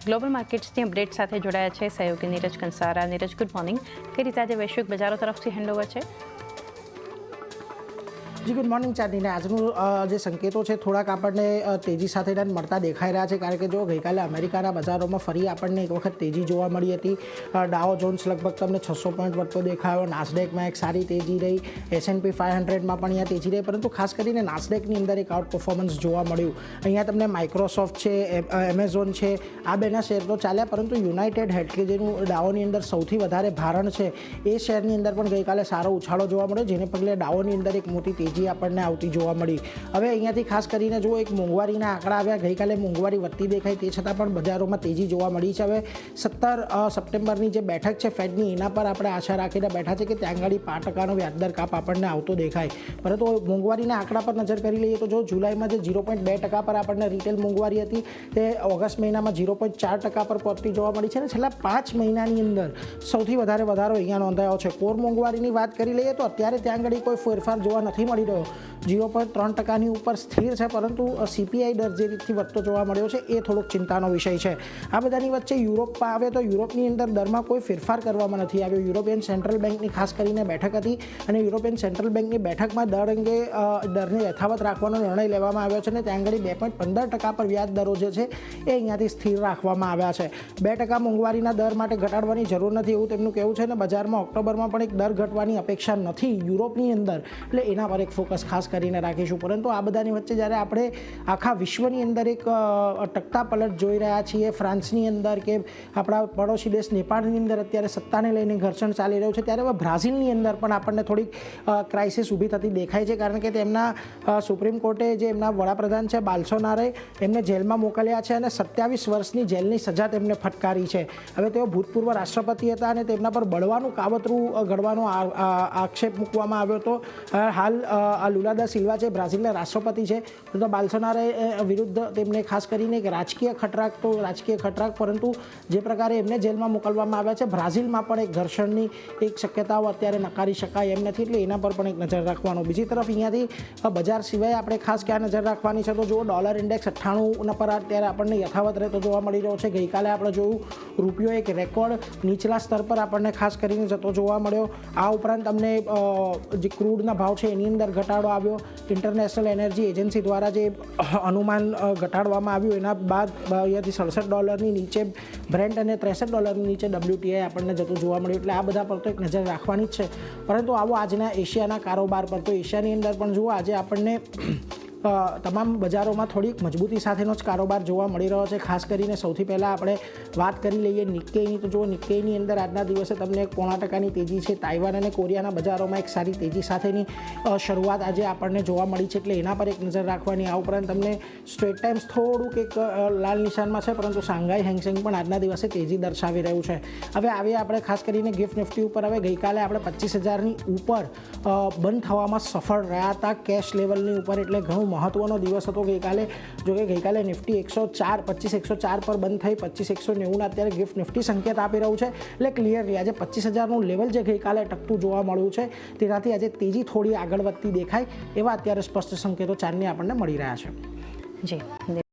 Global માર્કેટ્સની update સાથે જોડાયા છે સહયોગી નીરજ કંસારા. Niraj, good morning. કઈ રીતે આજે વૈશ્વિક બજારો તરફથી હેન્ડઓવર છે? જી ગુડ મોર્નિંગ ચાંદીને. આજનું જે સંકેતો છે થોડાક આપણને તેજી સાથે મળતા દેખાઈ રહ્યા છે, કારણ કે જો ગઈકાલે અમેરિકાના બજારોમાં ફરી આપણને એક વખત તેજી જોવા મળી હતી. ડાઉ જોન્સ લગભગ તમને 600 પોઈન્ટ વધતો દેખાયો. નાસ્ડેકમાં એક સારી તેજી રહી. S&P 500માં પણ અહીંયા તેજી રહી, પરંતુ ખાસ કરીને નાસ્ડેકની અંદર એક આઉટ પરફોર્મન્સ જોવા મળ્યું. અહીંયા તમને માઇક્રોસોફ્ટ છે, એમેઝોન છે, આ બેના શેર તો ચાલ્યા, પરંતુ યુનાઇટેડ હેલ્થ કે જેનું ડાઉની અંદર સૌથી વધારે ભારણ છે એ શેરની અંદર પણ ગઈકાલે સારો ઉછાળો જોવા મળ્યો, જેને પગલે ડાઉની અંદર એક મોટી તેજી આપણને આવતી જોવા મળી. હવે અહીંયાથી ખાસ કરીને જો એક મોંઘવારીના આંકડા આવ્યા, ગઈકાલે મોંઘવારી વધતી દેખાઈ, તે છતાં પણ બજારોમાં તેજી જોવા મળી છે. હવે 17 સપ્ટેમ્બરની જે બેઠક છે ફેડની, એના પર આપણે આશા રાખીને બેઠા છે કે ત્યાં આગળ 5% વ્યાજદર કાપ આપણને આવતો દેખાય. પરંતુ મોંઘવારીના આંકડા પર નજર કરી લઈએ તો જો જુલાઈમાં જે 0.2% પર આપણને રિટેલ મોંઘવારી હતી, તે ઓગસ્ટ મહિનામાં 0.4% પર પહોંચતી જોવા મળી છે. અને છેલ્લા 5 મહિનાની અંદર સૌથી વધારે વધારો અહીંયા નોંધાયો છે. કોર મોંઘવારીની વાત કરી લઈએ તો અત્યારે ત્યાં આગળ કોઈ ફેરફાર જોવા નથી મળી રહ્યો. 0.3%ની ઉપર સ્થિર છે, પરંતુ CPI દર જે રીતથી વધતો જોવા મળ્યો છે એ થોડોક ચિંતાનો વિષય છે. આ બધાની વચ્ચે યુરોપમાં આવે તો યુરોપની અંદર દરમાં કોઈ ફેરફાર કરવામાં નથી આવ્યો. યુરોપિયન સેન્ટ્રલ બેંકની ખાસ કરીને બેઠક હતી, અને યુરોપિયન સેન્ટ્રલ બેંકની બેઠકમાં દર અંગે દરને યથાવત રાખવાનો નિર્ણય લેવામાં આવ્યો છે, અને ત્યાં આગળ 2.15% પર વ્યાજ દરો જે છે એ અહીંયાથી સ્થિર રાખવામાં આવ્યા છે. 2% મોંઘવારીના દર માટે ઘટાડવાની જરૂર નથી એવું તેમનું કહેવું છે, અને બજારમાં ઓક્ટોબરમાં પણ એક દર ઘટવાની અપેક્ષા નથી યુરોપની અંદર, એટલે એના પર એક ફોકસ ખાસ કરીને રાખીશું. પરંતુ આ બધાની વચ્ચે જ્યારે આપણે આખા વિશ્વની અંદર એક ટકતા પલટ જોઈ રહ્યા છીએ, ફ્રાન્સની અંદર કે આપણા પડોશી દેશ નેપાળની અંદર અત્યારે સત્તાને લઈને ઘર્ષણ ચાલી રહ્યું છે, ત્યારે હવે બ્રાઝિલની અંદર પણ આપણને થોડીક ક્રાઇસિસ ઊભી થતી દેખાય છે, કારણ કે તેમના સુપ્રીમ કોર્ટે જે એમના વડાપ્રધાન છે બાલ્સોનારે એમને જેલમાં મોકલ્યા છે, અને 27 વર્ષની જેલની સજા તેમને ફટકારી છે. હવે તેઓ ભૂતપૂર્વ રાષ્ટ્રપતિ હતા, અને તેમના પર બળવાનું કાવતરું ઘડવાનો આક્ષેપ મૂકવામાં આવ્યો હતો. હાલ લુલા દા સિલ્વા છે, બ્રાઝિલના રાષ્ટ્રપતિ છે, તો બાલ્સોનારે વિરુદ્ધ તેમને ખાસ કરીને એક રાજકીય ખટરાક, પરંતુ જે પ્રકારે એમને જેલમાં મોકલવામાં આવ્યા છે, બ્રાઝિલમાં પણ એક ઘર્ષણની એક શક્યતાઓ અત્યારે નકારી શકાય એમ નથી, એટલે એના પર પણ એક નજર રાખવાનો. બીજી તરફ અહીંયાથી બજાર સિવાય આપણે ખાસ ક્યાં નજર રાખવાની છે તો જો ડોલર ઇન્ડેક્સ 98 પર અત્યારે આપણને યથાવત રહેતો જોવા મળી રહ્યો છે. ગઈકાલે આપણે જોયું રૂપિયો એક રેકોર્ડ નીચલા સ્તર પર આપણને ખાસ કરીને જતો જોવા મળ્યો. આ ઉપરાંત તમને જે ક્રૂડના ભાવ છે એની અંદર ઘટાડો આવ્યો. ઇન્ટરનેશનલ એનર્જી એજન્સી દ્વારા જે અનુમાન ઘટાડવામાં આવ્યું, એના બાદ અહીંયાથી $67 નીચે બ્રેન્ટ અને $63 નીચે WTI આપણને જતું જોવા મળ્યું. એટલે આ બધા પર તો એક નજર રાખવાની જ છે. પરંતુ આવો આજના એશિયાના કારોબાર પર, તો એશિયાની અંદર પણ જુઓ આજે આપણને તમામ બજારોમાં થોડીક મજબૂતી સાથેનો જ કારોબાર જોવા મળી રહ્યો છે. ખાસ કરીને સૌથી પહેલાં આપણે વાત કરી લઈએ નિક્કેઈની, તો જુઓ નિક્કેઈની અંદર આજના દિવસે તમને 0.5% તેજી છે. તાઇવાન અને કોરિયાના બજારોમાં એક સારી તેજી સાથેની શરૂઆત આજે આપણને જોવા મળી છે, એટલે એના પર એક નજર રાખવાની. આ ઉપરાંત તમને સ્ટ્રેટ ટાઈમ્સ થોડુંક એક લાલ નિશાનમાં છે, પરંતુ શાંઘાઈ હેંગસેંગ પણ આજના દિવસે તેજી દર્શાવી રહ્યું છે. હવે આવીએ આપણે ખાસ કરીને ગિફ્ટ નિફ્ટી ઉપર. હવે ગઈકાલે આપણે 25,000ની ઉપર બંધ થવામાં સફળ રહ્યા હતા કેશ લેવલની ઉપર, એટલે ઘણું મહત્વનો દિવસ હતો ગઈકાલે. જોકે ગઈકાલે નિફ્ટી 104 પર બંધ થઈ 25,190 અત્યારે ગિફ્ટ નિફ્ટી સંકેત આપી રહ્યું છે, એટલે ક્લિયરલી આજે 25,000નું લેવલ જે ગઈકાલે ટકતું જોવા મળ્યું છે, તેનાથી આજે તેજી થોડી આગળ વધતી દેખાય એવા અત્યારે સ્પષ્ટ સંકેતો ચારની આપણને મળી રહ્યા છે. જી.